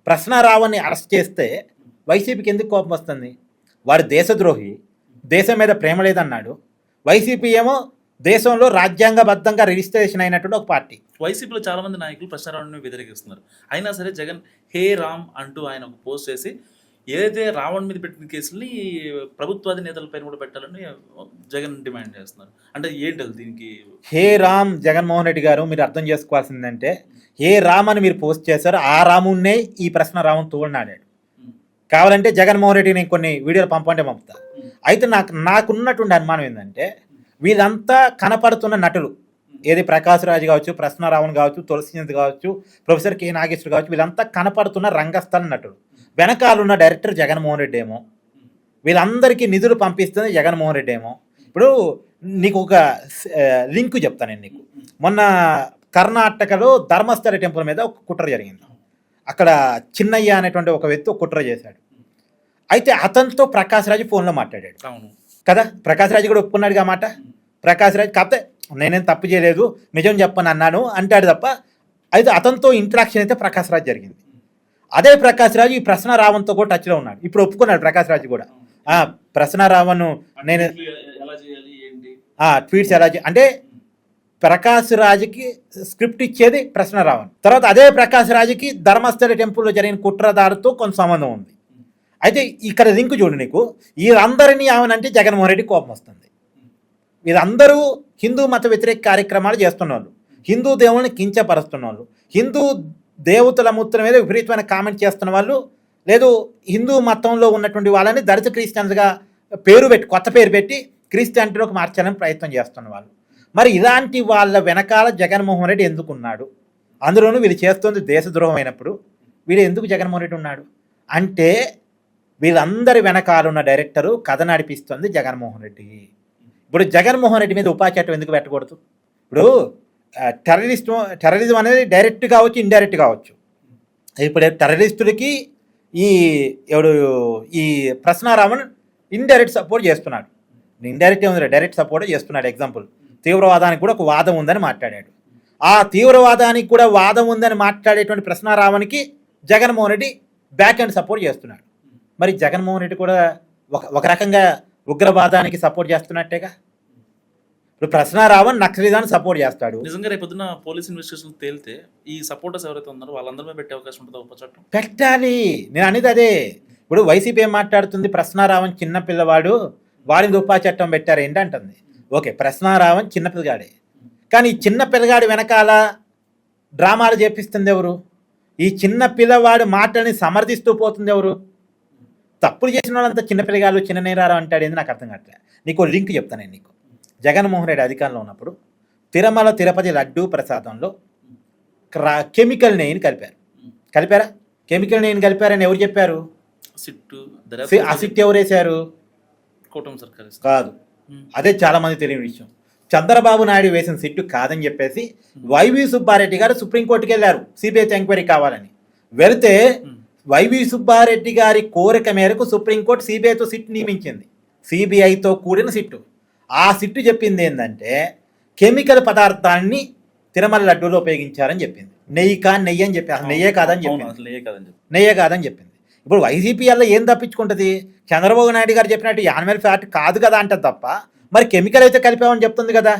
ప్రశ్నారావుని అరెస్ట్ చేస్తే వైసీపీకి ఎందుకు కోపం వస్తుంది? వాడు దేశద్రోహి, దేశం మీద ప్రేమ లేదన్నాడు. వైసీపీ ఏమో దేశంలో రాజ్యాంగబద్ధంగా రిజిస్ట్రేషన్ అయినటువంటి ఒక పార్టీ. వైసీపీలో చాలా మంది నాయకులు ప్రశ్నారావుని వ్యతిరేకిస్తున్నారు. అయినా సరే జగన్ హే రామ్ అంటూ ఆయన ఒక పోస్ట్ చేసి ఏదైతే రావణ్ మీద పెట్టిన కేసుల్ని ప్రభుత్వాది నేతలపైన కూడా పెట్టాలని జగన్ డిమాండ్ చేస్తున్నారు. అంటే ఏంటి దీనికి? హే రామ్ జగన్మోహన్ రెడ్డి గారు, మీరు అర్థం చేసుకోవాల్సిందంటే, హే రామ్ అని మీరు పోస్ట్ చేశారు, ఆ రామున్నే ఈ ప్రశ్నారావుని తోడినాడాడు. కావాలంటే జగన్మోహన్ రెడ్డి నేను కొన్ని వీడియోలు పంపంటే పంపుతా. అయితే నాకున్నటువంటి అనుమానం ఏంటంటే, వీళ్ళంతా కనపడుతున్న నటులు, ఏది ప్రకాష్ రాజు కావచ్చు, ప్రసన్న రావణ్ కావచ్చు, తులసిచంద్ కావచ్చు, ప్రొఫెసర్ కె నాగేశ్వర్ కావచ్చు, వీళ్ళంతా కనపడుతున్న రంగస్థల నటుడు. వెనకాలన్న డైరెక్టర్ జగన్మోహన్ రెడ్డి ఏమో, వీళ్ళందరికీ నిధులు పంపిస్తుంది జగన్మోహన్ రెడ్డి ఏమో. ఇప్పుడు నీకు ఒక లింక్ చెప్తాను నేను నీకు. మొన్న కర్ణాటకలో ధర్మస్థల టెంపుల్ మీద ఒక కుట్ర జరిగింది. అక్కడ చిన్నయ్య అనేటువంటి ఒక వ్యక్తి ఒక కుట్ర చేశాడు. అయితే అతనితో ప్రకాష్ రాజు ఫోన్లో మాట్లాడాడు కదా. ప్రకాష్ రాజు కూడా ఒప్పుకున్నాడుగా మాట. ప్రకాష్ రాజు కాకపోతే నేనేం తప్పు చేయలేదు, నిజం చెప్పని అన్నాను అంటాడు తప్ప. అయితే అతనితో ఇంటరాక్షన్ అయితే ప్రకాష్ రాజు జరిగింది. అదే ప్రకాష్ రాజు ఈ ప్రసన్న రావణ్తో కూడా టచ్లో ఉన్నాడు. ఇప్పుడు ఒప్పుకున్నాడు ప్రకాష్ రాజు కూడా. ప్రసన్న రావణ్ నేను ట్వీట్స్ ఎలా అంటే ప్రకాష్ రాజుకి స్క్రిప్ట్ ఇచ్చేది ప్రసన్న రావణ్. తర్వాత అదే ప్రకాష్ రాజుకి ధర్మస్థల టెంపుల్లో జరిగిన కుట్రదారుతో కొంత సంబంధం ఉంది. అయితే ఇక్కడ లింక్ చూడు నీకు. వీళ్ళందరినీ ఆమెనంటే జగన్మోహన్ రెడ్డి కోపం వస్తుంది. వీళ్ళందరూ హిందూ మత వ్యతిరేక కార్యక్రమాలు చేస్తున్న వాళ్ళు, హిందూ దేవుళ్ళని కించపరుస్తున్న వాళ్ళు, హిందూ దేవతల మూర్తుల మీద విపరీతమైన కామెంట్ చేస్తున్న వాళ్ళు, లేదు హిందూ మతంలో ఉన్నటువంటి వాళ్ళని దళిత క్రిస్టియన్స్గా పేరు పెట్టి కొత్త పేరు పెట్టి క్రిస్టియానిటీలోకి మార్చాలని ప్రయత్నం చేస్తున్న వాళ్ళు. మరి ఇలాంటి వాళ్ళ వెనకాల జగన్మోహన్ రెడ్డి ఎందుకున్నాడు? అందులోనూ వీళ్ళు చేస్తుంది దేశద్రోహం అయినప్పుడు వీడు ఎందుకు జగన్మోహన్ రెడ్డి ఉన్నాడు అంటే, వీళ్ళందరి వెనకాల ఉన్న డైరెక్టరు కథ నడిపిస్తుంది జగన్మోహన్ రెడ్డి. ఇప్పుడు జగన్మోహన్ రెడ్డి మీద ఉపాచట్టం ఎందుకు పెట్టకూడదు? ఇప్పుడు టెర్రరిజం అనేది డైరెక్ట్ కావచ్చు, ఇండైరెక్ట్ కావచ్చు. ఇప్పుడు టెర్రరిస్టులకి ఈ ప్రసన్న రావణ్ ఇండైరెక్ట్ సపోర్ట్ చేస్తున్నాడు. ఇండైరెక్ట్ ఏముంది, డైరెక్ట్ సపోర్ట్ చేస్తున్నాడు. ఎగ్జాంపుల్, తీవ్రవాదానికి కూడా ఒక వాదం ఉందని మాట్లాడాడు. ఆ తీవ్రవాదానికి కూడా వాదం ఉందని మాట్లాడేటువంటి ప్రసన్న రావణ్కి Jaganmohan Reddy back and support చేస్తున్నాడు. మరి జగన్మోహన్ రెడ్డి కూడా ఒక రకంగా ఉగ్రవాదానికి సపోర్ట్ చేస్తున్నట్టేగా. ఇప్పుడు ప్రసన్న రావణ్ నక్సలిజాన్ని సపోర్ట్ చేస్తాడు. నిజంగా రేపొద్దున పోలీస్ ఇన్వెస్టిగేషన్ తేలితే ఈ సపోర్టర్స్ ఎవరైతే ఉన్నారో వాళ్ళందరినీ పెట్టే అవకాశం ఉంటుంది ఉపచట్టం పెట్టాలి. నేను అనేది అదే. ఇప్పుడు వైసీపీ ఏం మాట్లాడుతుంది, ప్రసన్న రావణ్ చిన్న పిల్లవాడు వాడిని ఉపా చట్టం పెట్టారు ఏంటి అంటుంది. ఓకే, ప్రసన్న రావణ్ చిన్న పిల్లగాడే, కానీ ఈ చిన్న పిల్లగాడి వెనకాల డ్రామాలు చేపిస్తుంది ఎవరు? ఈ చిన్న పిల్లవాడు మాటల్ని సమర్థిస్తూ పోతుంది ఎవరు? తప్పులు చేసిన వాళ్ళంతా చిన్న పిల్లగాళ్ళు, చిన్న నేరాలు అంటాడేంది నాకు అర్థం కావట్లేదు. నీకు లింక్ చెప్తాను నేను నీకు. జగన్మోహన్ రెడ్డి అధికారంలో ఉన్నప్పుడు తిరుమల తిరుపతి లడ్డూ ప్రసాదంలో కెమికల్ నెయ్యిని కలిపారా? కెమికల్ నెయ్యిని కలిపారని ఎవరు చెప్పారు? ఆ సిట్ ఎవరు వేశారు? కాదు, అదే చాలా మంది తెలియని విషయం. చంద్రబాబు నాయుడు వేసిన సిట్టు కాదని చెప్పేసి వైవి సుబ్బారెడ్డి గారు సుప్రీంకోర్టుకి వెళ్ళారు సిబిఐ ఎంక్వైరీ కావాలని. వెళితే వైవి సుబ్బారెడ్డి గారి కోరిక మేరకు సుప్రీంకోర్టు సిబిఐతో సిట్ నియమించింది. సిబిఐతో కూడిన సిట్టు. ఆ సిట్టు చెప్పింది ఏంటంటే కెమికల్ పదార్థాన్ని తిరుమల లడ్డూలో ఉపయోగించారని చెప్పింది. నెయ్యి అని చెప్పి అసలు నెయ్యే కాదని చెప్పింది. ఇప్పుడు వైసీపీ వల్ల ఏం తప్పించుకుంటుంది? చంద్రబాబు నాయుడు గారు చెప్పినట్టు యానిమల్ ఫ్యాట్ కాదు కదా అంటది తప్ప, మరి కెమికల్ అయితే కలిపావని చెప్తుంది కదా.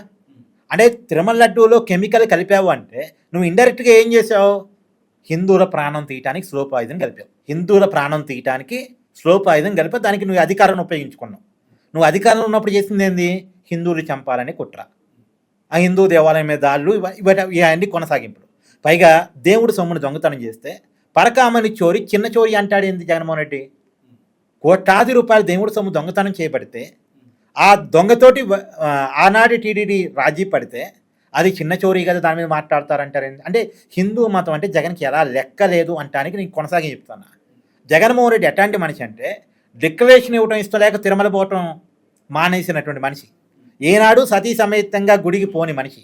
అంటే తిరుమల లడ్డూలో కెమికల్ కలిపావు అంటే నువ్వు ఇండైరెక్ట్గా ఏం చేసావు? హిందువుల ప్రాణం తీయటానికి స్లో పాయిజన్ కలిపావు. హిందువుల ప్రాణం తీయటానికి స్లో పాయిజన్ కలిపి దానికి నువ్వు అధికారాన్ని ఉపయోగించుకున్నావు. నువ్వు అధికారంలో ఉన్నప్పుడు చేసింది ఏంది? హిందువులు చంపాలని కుట్ర, ఆ హిందూ దేవాలయం మీద దాళ్ళు, ఇవన్నీ కొనసాగింపులు. పైగా దేవుడు సొమ్మును దొంగతనం చేస్తే పరకామని చోరీ చిన్న చోరీ అంటాడేంది జగన్మోహన్ రెడ్డి? కోట్లాది రూపాయలు దేవుడు సొమ్ము దొంగతనం చేయబడితే ఆ దొంగతోటి ఆనాటి టీడీడీ రాజీ పడితే అది చిన్న చోరీ కదా, దాని మీద మాట్లాడతారంటారేంది? అంటే హిందూ మతం అంటే జగన్కి ఎలా లెక్కలేదు అంటానికి నేను కొనసాగి చెప్తున్నా. జగన్మోహన్ రెడ్డి ఎట్లాంటి మనిషి అంటే డిక్లరేషన్ ఇవ్వటం ఇష్టం లేక తిరుమల పోవటం మానేసినటువంటి మనిషి. ఏనాడు సతీ సమేతంగా గుడికి పోని మనిషి.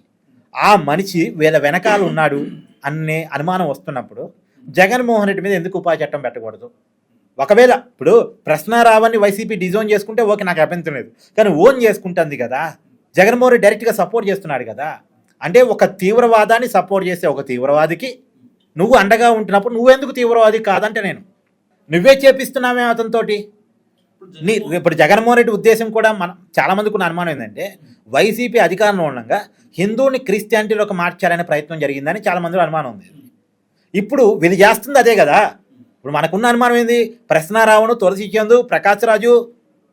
ఆ మనిషి వీళ్ళ వెనకాల ఉన్నాడు అనే అనుమానం వస్తున్నప్పుడు జగన్మోహన్ రెడ్డి మీద ఎందుకు ఉపా చట్టం పెట్టకూడదు? ఒకవేళ ఇప్పుడు ప్రసన్న రావణ్ని వైసీపీ డిజోన్ చేసుకుంటే ఓకే, నాకు అభ్యంతరం లేదు. కానీ ఓన్ చేసుకుంటుంది కదా. జగన్మోహన్ రెడ్డి డైరెక్ట్గా సపోర్ట్ చేస్తున్నాడు కదా. అంటే ఒక తీవ్రవాదాన్ని సపోర్ట్ చేసే ఒక తీవ్రవాదికి నువ్వు అండగా ఉంటున్నప్పుడు నువ్వెందుకు తీవ్రవాది కాదంటే నువ్వే చేపిస్తున్నావే అతనితోటి. ఇప్పుడు జగన్మోహన్ రెడ్డి ఉద్దేశం కూడా చాలా మందికి ఉన్న అనుమానం ఏంటంటే వైసీపీ అధికారంలో ఉండగా హిందువుని క్రిస్టియానిటీలోకి మార్చాలనే ప్రయత్నం జరిగిందని చాలా మందిలో అనుమానం ఉంది. ఇప్పుడు వీళ్ళు చేస్తుంది అదే కదా. ఇప్పుడు మనకున్న అనుమానం ఏంది? ప్రసన్న రావణ్, తులసిచంద్, ప్రకాష్ రాజు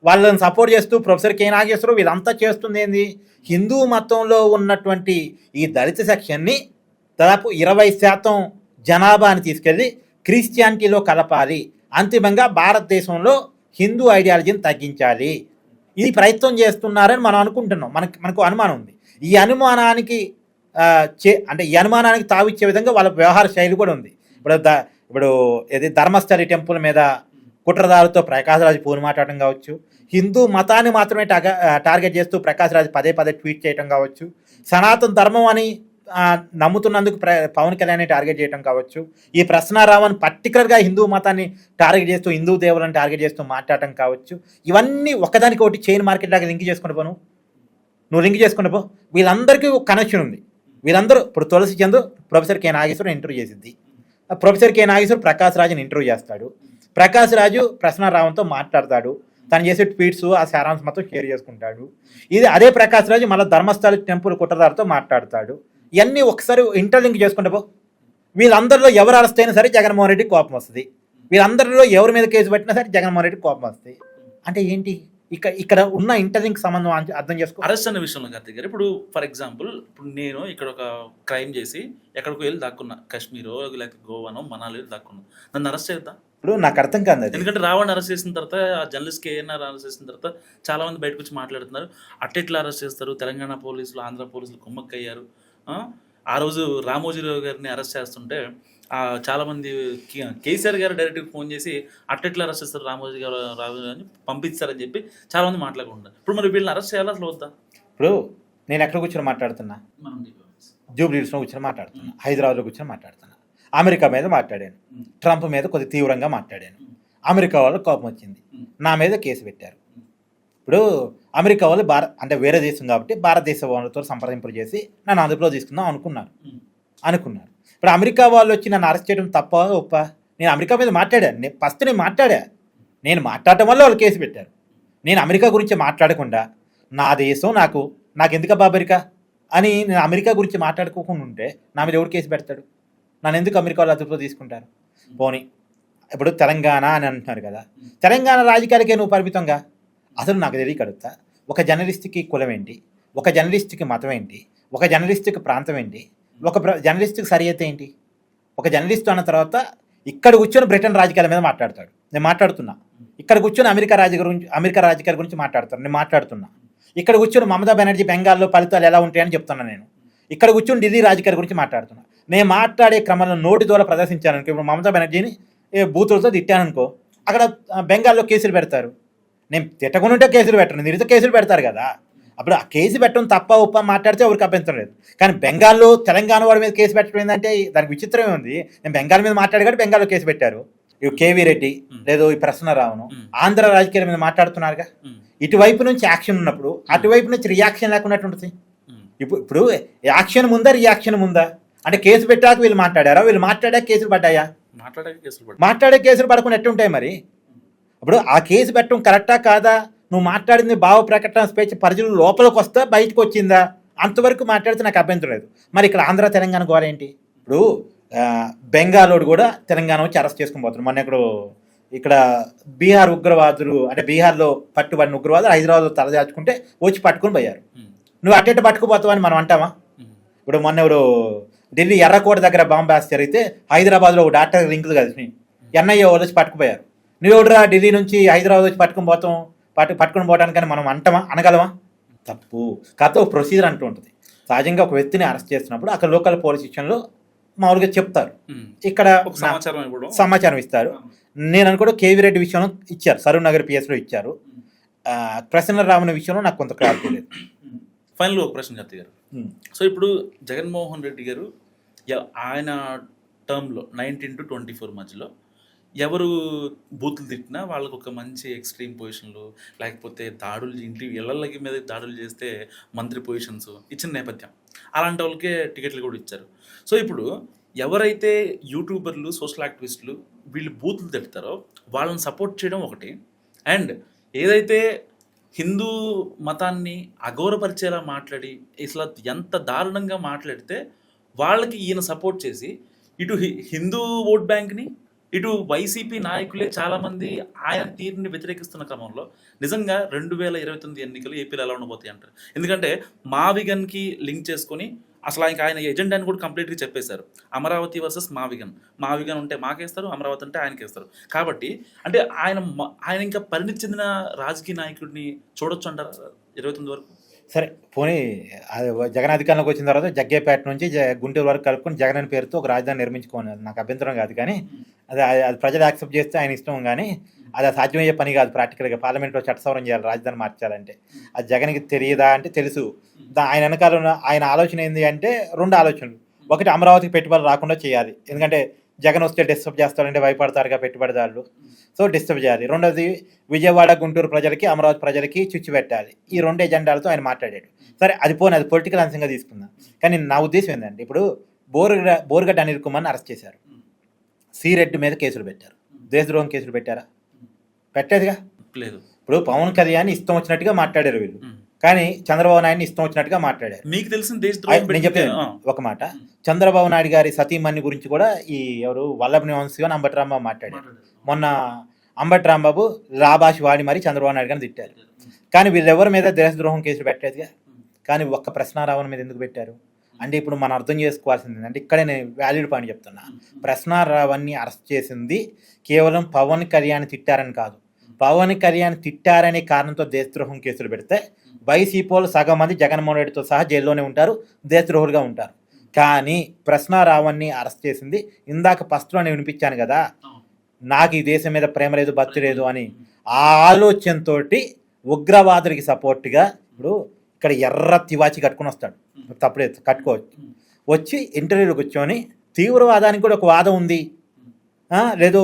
వాళ్ళని సపోర్ట్ చేస్తూ ప్రొఫెసర్ కె నాగేశ్వరరావు వీళ్ళంతా చేస్తుంది ఏంది? హిందూ మతంలో ఉన్నటువంటి ఈ దళిత సెక్షన్ని దాదాపు 20% జనాభాని తీసుకెళ్ళి క్రిస్టియానిటీలో కలపాలి, అంతిమంగా భారతదేశంలో హిందూ ఐడియాలజీని తగ్గించాలి, ఈ ప్రయత్నం చేస్తున్నారని మనం అనుకుంటున్నాం. మనకు అనుమానం ఉంది. ఈ అనుమానానికి అంటే ఈ అనుమానానికి తావిచ్చే విధంగా వాళ్ళ వ్యవహార శైలి కూడా ఉంది. ఇప్పుడు ఏది ధర్మస్థలి టెంపుల్ మీద కుట్రదారుతో ప్రకాష్ రాజ్ ఫోన్ మాట్లాడటం కావచ్చు, హిందూ మతాన్ని మాత్రమే టార్గెట్ చేస్తూ ప్రకాష్ రాజ్ పదే ట్వీట్ చేయడం కావచ్చు, సనాతన ధర్మం అని నమ్ముతున్నందుకు పవన్ కళ్యాణ్ టార్గెట్ చేయడం కావచ్చు, ఈ ప్రశ్నారావణ్ పర్టికులర్గా హిందూ మతాన్ని టార్గెట్ చేస్తూ హిందూ దేవులను టార్గెట్ చేస్తూ మాట్లాడటం కావచ్చు, ఇవన్నీ ఒకదానికి ఒకటి చైన్ మార్కెట్ లాగా లింక్ చేసుకుంటూ పో, నువ్వు లింక్ చేసుకుంటూ పో. వీళ్ళందరికీ ఒక కనెక్షన్ ఉంది. వీళ్ళందరూ ఇప్పుడు Tulasi Chand professor K Nageswaram interview చేసింది, ప్రొఫెసర్ కె నాగేశ్వర్ ప్రకాష్ రాజుని ఇంటర్వ్యూ చేస్తాడు, ప్రకాష్ రాజు ప్రశ్నారావణ్తో మాట్లాడతాడు, తను చేసే ట్వీట్స్ ఆ సారాంశం మొత్తం షేర్ చేసుకుంటాడు. ఇది అదే ప్రకాష్ రాజు మళ్ళీ ధర్మస్థలి టెంపుల్ కుట్రదారుతో మాట్లాడతాడు. ఇవన్నీ ఒకసారి ఇంటర్లింక్ చేసుకుంటే పో. వీళ్ళందరిలో ఎవరు అరెస్ట్ అయినా సరే జగన్మోహన్ రెడ్డి కోపం వస్తుంది, వీళ్ళందరిలో ఎవరి మీద కేసు పెట్టినా సరే జగన్మోహన్ రెడ్డి కోపం వస్తుంది. అంటే ఏంటి ఇక్కడ ఉన్న ఇంటర్లింక్ సంబంధం అర్థం చేసుకో. అరెస్ట్ అనే విషయంలో కార్తీక్ గారు, ఇప్పుడు ఫర్ ఎగ్జాంపుల్ ఇప్పుడు నేను ఇక్కడ ఒక క్రైమ్ చేసి ఎక్కడికి వెళ్ళి దాక్కున్నా, కాశ్మీరో లేకపోతే గోవానో మనాలి దాక్కున్నా, నన్ను అరెస్ట్ చేద్దాం? ఇప్పుడు నాకు అర్థం కాదు అది. ఎందుకంటే రావణ్ అరెస్ట్ చేసిన తర్వాత ఆ జర్నలిస్ట్ కేఎన్ఆర్ అరెస్ట్ చేసిన తర్వాత చాలా మంది బయటకు వచ్చి మాట్లాడుతున్నారు, అట్టెట్లా అరెస్ట్ చేస్తారు, తెలంగాణ పోలీసులు ఆంధ్ర పోలీసులు కుమ్మక్కయ్యారు. ఆ రోజు రామోజీరావు గారిని అరెస్ట్ చేస్తుంటే చాలామంది కేసీఆర్ గారు డైరెక్ట్గా ఫోన్ చేసి అట్టెట్లా అరెస్ట్ చేస్తారు రామోజీ గారు అని పంపిస్తారని చెప్పి చాలామంది మాట్లాడుకుంటారు. ఇప్పుడు మరి వీళ్ళని అరెస్ట్ చేయాలి అసలు వద్దా? ఇప్పుడు నేను ఎక్కడ కూర్చొని మాట్లాడుతున్నా, జూబ్లీహిల్స్లో కూర్చొని మాట్లాడుతున్నా, హైదరాబాద్లో కూర్చొని మాట్లాడుతున్నా, అమెరికా మీద మాట్లాడాను, ట్రంప్ మీద కొద్ది తీవ్రంగా మాట్లాడాను, అమెరికా వాళ్ళకి కోపం వచ్చింది, నా మీద కేసు పెట్టారు. ఇప్పుడు అమెరికా వాళ్ళు అంటే వేరే దేశం కాబట్టి భారతదేశ వాళ్ళతో సంప్రదింపులు చేసి నన్ను అదుపులో తీసుకుందాం అనుకున్నారు. ఇప్పుడు అమెరికా వాళ్ళు వచ్చి నన్ను అరెస్ట్ చేయడం తప్ప ఒప్ప? నేను అమెరికా మీద మాట్లాడాను, నేను మాట్లాడటం వల్ల వాళ్ళు కేసు పెట్టారు. నేను అమెరికా గురించి మాట్లాడకుండా నా దేశం నాకు ఎందుకు అమెరికా అని నేను అమెరికా గురించి మాట్లాడుకోకుండా ఉంటే నా మీద ఎవరు కేసు పెడతాడు? నన్ను ఎందుకు అమెరికా వాళ్ళు అదుపులో తీసుకుంటారు? పోనీ ఇప్పుడు తెలంగాణ అని అంటున్నారు కదా, తెలంగాణ రాజకీయాలకే నువ్వు పరిమితంగా? అసలు నాకు తెలియక అడుగుతా, ఒక జర్నలిస్ట్కి కులం ఏంటి, ఒక జర్నలిస్ట్కి మతం ఏంటి, ఒక జర్నలిస్ట్కి ప్రాంతం ఏంటి, ఒక జర్నలిస్ట్కి సరియత ఏంటి? ఒక జర్నలిస్ట్ అన్న తర్వాత ఇక్కడ కూర్చొని బ్రిటన్ రాజకీయాల మీద మాట్లాడతాడు, నేను మాట్లాడుతున్నా. ఇక్కడ కూర్చొని అమెరికా రాజకీయాల గురించి మాట్లాడతాను, నేను మాట్లాడుతున్నా. ఇక్కడ కూర్చొని మమతా బెనర్జీ బెంగాల్లో ఫలితాలు ఎలా ఉంటాయని చెప్తున్నా నేను. ఇక్కడ కూర్చొని ఢిల్లీ రాజకీయాల గురించి మాట్లాడుతున్నా. నేను మాట్లాడే క్రమంలో నోటి ద్వారా ప్రదర్శించాను అనుకో, ఇప్పుడు మమతా బెనర్జీని బూతులతో తిట్టాననుకో, అక్కడ బెంగాల్లో కేసులు పెడతారు. నేను తిట్టకుండా ఉంటే కేసులు పెట్టను, తిరిగితే కేసులు పెడతారు కదా. అప్పుడు ఆ కేసు పెట్టడం తప్ప ఉప్ప మాట్లాడితే ఎవరికి అభ్యంతరం లేదు. కానీ బెంగాల్లో తెలంగాణ వాడి మీద కేసు పెట్టడం ఏంటంటే దానికి విచిత్రమే ఉంది. నేను బెంగాల్ మీద మాట్లాడి కాబట్టి బెంగాల్లో కేసు పెట్టారు. కేవీ రెడ్డి లేదు ఈ ప్రశ్నరావును ఆంధ్ర రాజకీయాల మీద మాట్లాడుతున్నారుగా. ఇటువైపు నుంచి యాక్షన్ ఉన్నప్పుడు అటువైపు నుంచి రియాక్షన్ లేకుండా ఉంటుంది. ఇప్పుడు యాక్షన్ ముందా రియాక్షన్ ముందా? అంటే కేసు పెట్టాక వీళ్ళు మాట్లాడారా, వీళ్ళు మాట్లాడాక కేసులు పడ్డాయా? మాట్లాడే కేసులు పడకుండా ఎట్టుంటాయి మరి? ఇప్పుడు ఆ కేసు పెట్టడం కరెక్టా కాదా? నువ్వు మాట్లాడింది భావ ప్రకటన స్పేచ్ పరిధులు లోపలికి వస్తా బయటకు వచ్చిందా? అంతవరకు మాట్లాడితే నాకు అభ్యంతరం లేదు. మరి ఇక్కడ ఆంధ్ర తెలంగాణ గోర ఏంటి? ఇప్పుడు బెంగాలోడు కూడా తెలంగాణ వచ్చి అరెస్ట్ చేసుకుని పోతున్నారు. మొన్న ఇక్కడ బీహార్ ఉగ్రవాదులు అంటే బీహార్లో పట్టుబడిన ఉగ్రవాదులు హైదరాబాద్లో తలదాచుకుంటే వచ్చి పట్టుకుని పోయారు. నువ్వు అట్టెట్ట పట్టుకుపోతావు అని మనం అంటామా? ఇప్పుడు మొన్న ఢిల్లీ ఎర్రకోట దగ్గర బాంబ్ బ్లాస్ట్ జరిగితే హైదరాబాద్లో ఒక డాక్టర్ లింకులు కలిసి ఎన్ఐఏ వాళ్ళు వచ్చి పట్టుకుపోయారు. నువ్వురా ఢిల్లీ నుంచి హైదరాబాద్ వచ్చి పట్టుకుని పోవడానికని మనం అనగలమా? తప్పు. కాకపోతే ఒక ప్రొసీజర్ అంటూ ఉంటుంది. సహజంగా ఒక వ్యక్తిని అరెస్ట్ చేస్తున్నప్పుడు అక్కడ లోకల్ పోలీస్ స్టేషన్లో మామూలుగా చెప్తారు, ఇక్కడ సమాచారం ఇస్తారు. నేను అనుకోవడం కేవీ రెడ్డి విషయంలో ఇచ్చారు, సరూర్ నగర్ పిఎస్లో ఇచ్చారు. ప్రసన్నరామన్ విషయంలో నాకు కొంత క్లారిటీ లేదు. ఫైనల్ ఒక ప్రశ్న కార్తీక్ గారు. సో ఇప్పుడు జగన్మోహన్ రెడ్డి గారు ఆయన టర్మ్లో 19 to 24 మధ్యలో ఎవరు బూతులు తిట్టినా వాళ్ళకు ఒక మంచి ఎక్స్ట్రీమ్ పొజిషన్లు లేకపోతే దాడులు ఇంటి ఇళ్ళకి మీద దాడులు చేస్తే మంత్రి పొజిషన్స్ ఇచ్చిన నేపథ్యం, అలాంటి వాళ్ళకే టికెట్లు కూడా ఇచ్చారు. సో ఇప్పుడు ఎవరైతే యూట్యూబర్లు సోషల్ యాక్టివిస్టులు వీళ్ళు బూతులు తిడతారో వాళ్ళని సపోర్ట్ చేయడం ఒకటి, అండ్ ఏదైతే హిందూ మతాన్ని అగౌరవపరిచేలా మాట్లాడి ఇట్లా ఎంత దారుణంగా మాట్లాడితే వాళ్ళకి ఈయన సపోర్ట్ చేసి ఇటు హిందూ ఓట్ బ్యాంక్ని ఇటు వైసీపీ నాయకులే చాలామంది ఆయన తీరుని వ్యతిరేకిస్తున్న క్రమంలో నిజంగా 2029 ఎన్నికలు ఏపీలో ఎలా ఉండబోతాయి అంటారు? ఎందుకంటే మావిగన్కి లింక్ చేసుకొని అసలు ఆయన ఎజెండాని కూడా కంప్లీట్గా చెప్పేశారు. అమరావతి వర్సెస్ మావిగన్ ఉంటే మాకేస్తారు, అమరావతి అంటే ఆయనకేస్తారు. కాబట్టి అంటే ఆయన ఇంకా పరిణితి చెందిన రాజకీయ నాయకుడిని చూడొచ్చు అంటారా 29 వరకు? సరే పోనీ అది జగన్ అధికారంలోకి వచ్చిన తర్వాత జగ్గేపేట నుంచి గుంటూరు వరకు కలుపుకొని జగన్ అనే పేరుతో ఒక రాజధాని నిర్మించుకోవాలి, నాకు అభ్యంతరం కాదు. కానీ అది ప్రజలు యాక్సెప్ట్ చేస్తే ఆయన ఇష్టం. కానీ అది సాధ్యమయ్యే పని కాదు. ప్రాక్టికల్గా పార్లమెంట్లో చట్ట సవరణ చేయాలి, రాజధాని మార్చాలంటే. అది జగన్కి తెలియదా అంటే తెలుసు. ఆయన వెనకాల ఆయన ఆలోచన ఏంటి అంటే 2 ఆలోచనలు. ఒకటి, అమరావతికి పెట్టుబడులు రాకుండా చేయాలి, ఎందుకంటే జగన్ వస్తే డిస్టర్బ్ చేస్తారంటే భయపడతారుగా పెట్టుబడిదారులు, సో డిస్టర్బ్ చేయాలి. రెండోది, విజయవాడ గుంటూరు ప్రజలకి అమరావతి ప్రజలకి చిచ్చు పెట్టాలి. ఈ 2 ఎజెండాలతో ఆయన మాట్లాడాడు. సరే అది పోనీ, అది పొలిటికల్ అంశంగా తీసుకుందాం. కానీ నా ఉద్దేశం ఏంటంటే, ఇప్పుడు బోరుగడ్డ అనిల్ కుమార్ని అరెస్ట్ చేశారు, సిరెడ్డి మీద కేసులు పెట్టారు. దేశద్రోహం కేసులు పెట్టారా? పెట్టలేదుగా. లేదు. ఇప్పుడు పవన్ కళ్యాణ్ ఇష్టం వచ్చినట్టుగా మాట్లాడారు వీళ్ళు, కానీ చంద్రబాబు నాయుడిని ఇష్టం వచ్చినట్టుగా మాట్లాడారు. మీకు తెలిసిన నేను చెప్పాను ఒక మాట, చంద్రబాబు నాయుడు గారి సతీమణి గురించి కూడా ఈ ఎవరు వల్లభని వంశీ అని అంబటి రాంబాబు మాట్లాడారు. మొన్న అంబటి రాంబాబు రాబాషి వాడి మరి చంద్రబాబు నాయుడు గారిని తిట్టారు. కానీ వీళ్ళెవరి మీద దేశద్రోహం కేసులు పెట్టలేదుగా. కానీ ఒక్క ప్రశ్నారావణ మీద ఎందుకు పెట్టారు అంటే, ఇప్పుడు మనం అర్థం చేసుకోవాల్సింది ఏంటంటే, ఇక్కడే నేను వ్యాలిడ్ పాయింట్ చెప్తున్నా. ప్రశ్నారావణ్ని అరెస్ట్ చేసింది కేవలం పవన్ కళ్యాణ్ తిట్టారని కాదు. పవన్ కళ్యాణ్ తిట్టారనే కారణంతో దేశద్రోహం కేసులు పెడితే వైసీపీలో సగం మంది జగన్మోహన్ రెడ్డితో సహా జైల్లోనే ఉంటారు, దేశద్రోహులుగా ఉంటారు. కానీ ప్రశ్నారావణ్ని అరెస్ట్ చేసింది, ఇందాక ఫస్ట్లో నేను వినిపించాను కదా, నాకు ఈ దేశం మీద ప్రేమ లేదు, భక్తి లేదు అని ఆ ఆలోచనతో ఉగ్రవాదులకి సపోర్ట్గా ఇప్పుడు ఇక్కడ ఎర్ర తివాచి కట్టుకుని వస్తాడు, తప్పుడే కట్టుకోవచ్చు, వచ్చి ఇంటర్వ్యూలో కూర్చొని తీవ్రవాదానికి కూడా ఒక వాదం ఉంది, లేదు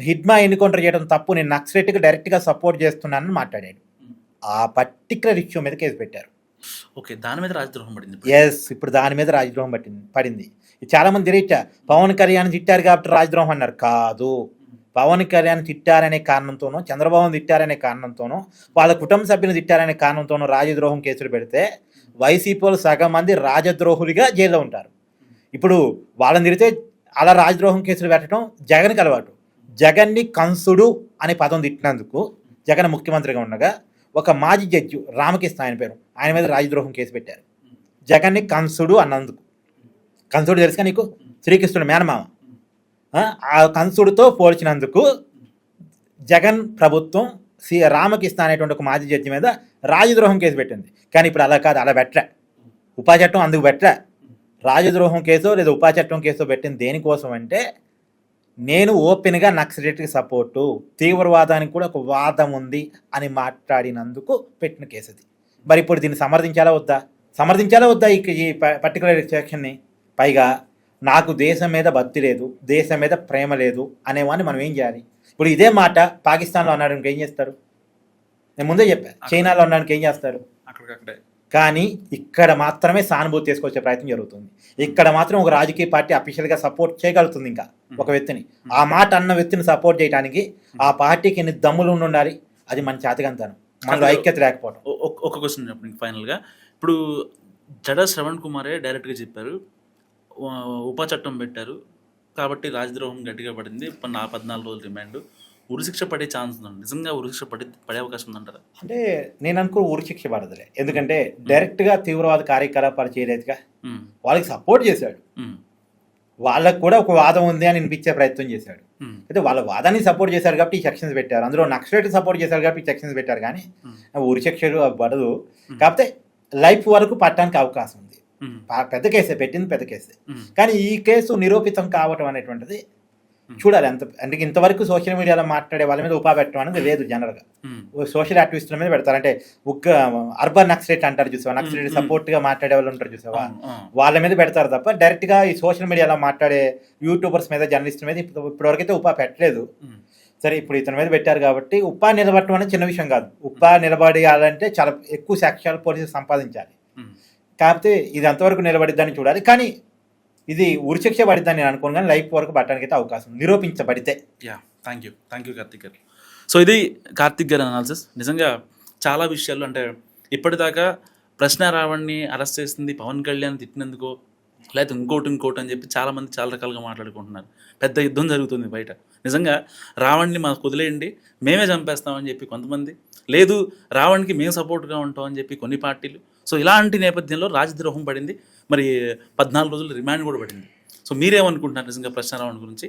హిడ్మా ఎన్కౌంటర్ చేయడం తప్పు, నేను నక్సలైట్కి డైరెక్ట్గా సపోర్ట్ చేస్తున్నానని మాట్లాడాడు. ఆ పర్టికులర్ ఇష్యూ మీద కేసు పెట్టారు. ఓకే, దాని మీద రాజద్రోహం పడింది. ఎస్, ఇప్పుడు దాని మీద రాజద్రోహం పడింది. చాలా మంది తిరిగిచ్చా పవన్ కళ్యాణ్ తిట్టారు కాబట్టి రాజద్రోహం అన్నారు. కాదు, పవన్ కళ్యాణ్ తిట్టారనే కారణంతోనో, చంద్రబాబు తిట్టారనే కారణంతోనో, వాళ్ళ కుటుంబ సభ్యులు తిట్టారనే కారణంతోనో రాజద్రోహం కేసులు పెడితే వైసీపీలో సగం మంది రాజద్రోహులుగా జైల్లో ఉంటారు. ఇప్పుడు వాళ్ళని తిరిగితే అలా రాజద్రోహం కేసులు పెట్టడం జగన్కి అలవాటు. జగన్ని కంసుడు అనే పదం తిట్టినందుకు జగన్ ముఖ్యమంత్రిగా ఉండగా ఒక మాజీ జడ్జి రామకృష్ణ ఆయన పేరు, ఆయన మీద రాజద్రోహం కేసు పెట్టారు. జగన్ని కంసుడు అన్నందుకు. కంసుడు తెలుసుగా నీకు, శ్రీకృష్ణుడు మేనమామ. ఆ కంసుడితో పోల్చినందుకు జగన్ ప్రభుత్వం రామకృష్ణ అనేటువంటి ఒక మాజీ జడ్జి మీద రాజద్రోహం కేసు పెట్టింది. కానీ ఇప్పుడు అలా కాదు, అలా పెట్టరా, ఉపా చట్టం అందుకు పెట్టరా. రాజద్రోహం కేసు లేదా ఉపా చట్టం కేసు పెట్టింది దేనికోసం అంటే, నేను ఓపెన్గా నక్సలైట్కి సపోర్టు, తీవ్రవాదానికి కూడా ఒక వాదం ఉంది అని మాట్లాడినందుకు పెట్టిన కేసు అది. మరి ఇప్పుడు దీన్ని సమర్థించాలా వద్దా ఈ పర్టికులర్ సెక్షన్ని? పైగా నాకు దేశం మీద భక్తి లేదు, దేశం మీద ప్రేమ లేదు అనేవాడిని మనం ఏం చేయాలి? ఇప్పుడు ఇదే మాట పాకిస్తాన్లో అన్నాడు ఏం చేస్తారు? నేను ముందే చెప్పా, చైనాలో అన్నానికి ఏం చేస్తారు? అక్కడికక్కడే. కానీ ఇక్కడ మాత్రమే సానుభూతి తీసుకొచ్చే ప్రయత్నం జరుగుతుంది. ఇక్కడ మాత్రం ఒక రాజకీయ పార్టీ అఫీషియల్గా సపోర్ట్ చేయగలుగుతుంది ఇంకా ఒక వ్యక్తిని. ఆ మాట అన్న వ్యక్తిని సపోర్ట్ చేయడానికి ఆ పార్టీకి ఎన్ని దమ్ములు ఉండాలి, అది మన చేతకంతాను, మనలో ఐక్యత లేకపోవడం. ఒక క్వశ్చన్ చెప్పండి ఫైనల్గా. ఇప్పుడు జడ శ్రవణ్ కుమారే డైరెక్ట్గా చెప్పారు, ఉపా చట్టం పెట్టారు కాబట్టి రాజద్రోహం గట్టిగా పడింది, 14 రోజులు రిమాండ్, ఉరిశిక్ష పడే ఛాన్స్ ఉందండి. నిజంగా ఉరిశిక్ష పడే అవకాశం ఉందంటారా? అంటే నేను అనుకో ఉరిశిక్ష పడదులే, ఎందుకంటే డైరెక్ట్గా తీవ్రవాద కార్యకలాపాలు చేయలేదుగా, వాళ్ళకి సపోర్ట్ చేశాడు, వాళ్ళకు కూడా ఒక వాదం ఉంది అని వినిపించే ప్రయత్నం చేశాడు. అయితే వాళ్ళ వాదాన్ని సపోర్ట్ చేశారు కాబట్టి ఈ సెక్షన్స్ పెట్టారు, అందులో నక్సలైట్ సపోర్ట్ చేశారు కాబట్టి ఈ సెక్షన్స్ పెట్టారు. కానీ ఉరిశిక్షలు పడదు, కాకపోతే లైఫ్ వరకు పట్టడానికి అవకాశం ఉంది. పెద్ద కేసే పెట్టింది, పెద్ద కేసే. కానీ ఈ కేసు నిరూపితం కావటం అనేటువంటిది చూడాలి. అంటే ఇంతవరకు సోషల్ మీడియాలో మాట్లాడే వాళ్ళ మీద ఉపా పెట్టడం అనేది లేదు. జనరల్గా సోషల్ యాక్టివిస్టుల మీద పెడతారు. అంటే అర్బన్ నక్సలైట్ అంటారు చూసావా, నక్సలైట్ సపోర్ట్గా మాట్లాడే వాళ్ళు ఉంటారు చూసావా, వాళ్ళ మీద పెడతారు తప్ప డైరెక్ట్గా ఈ సోషల్ మీడియాలో మాట్లాడే యూట్యూబర్స్ మీద, జర్నలిస్టుల మీద ఇప్పటివరకైతే ఉపా పెట్టలేదు. సరే, ఇప్పుడు ఇతని మీద పెట్టారు కాబట్టి ఉపా నిలబడటం అనేది చిన్న విషయం కాదు. ఉపా నిలబడాలంటే చాలా ఎక్కువ సాక్ష్యాలు పోలీసులు సంపాదించాలి. కాకపోతే ఇది అంతవరకు నిలబడిద్దని చూడాలి. కానీ ఇది ఉరిశిక్ష పడిద్దని నేను అనుకోను, కానీ లైఫ్ వరకు పట్టడానికి అయితే అవకాశం నిరూపించబడితే. థ్యాంక్ యూ కార్తిక్ గారు. సో ఇది కార్తిక్ గారి అనాలిసిస్. నిజంగా చాలా విషయాలు, అంటే ఇప్పటిదాకా ప్రశ్నారావణ్ని అరెస్ట్ చేసింది పవన్ కళ్యాణ్ తిట్టినందుకో లేకపోతే ఇంకోటి అని చెప్పి చాలామంది చాలా రకాలుగా మాట్లాడుకుంటున్నారు. పెద్ద యుద్ధం జరుగుతుంది బయట. నిజంగా రావణ్ని మాకు వదిలేయండి, మేమే చంపేస్తామని చెప్పి కొంతమంది, లేదు రావణ్కి మేము సపోర్ట్గా ఉంటామని చెప్పి కొన్ని పార్టీలు. సో ఇలాంటి నేపథ్యంలో రాజద్రోహం పడింది, మరి 14 రోజులు రిమాండ్ కూడా పడింది. సో మీరేమనుకుంటున్నారు నిజంగా ప్రశ్నారావణ్ గురించి?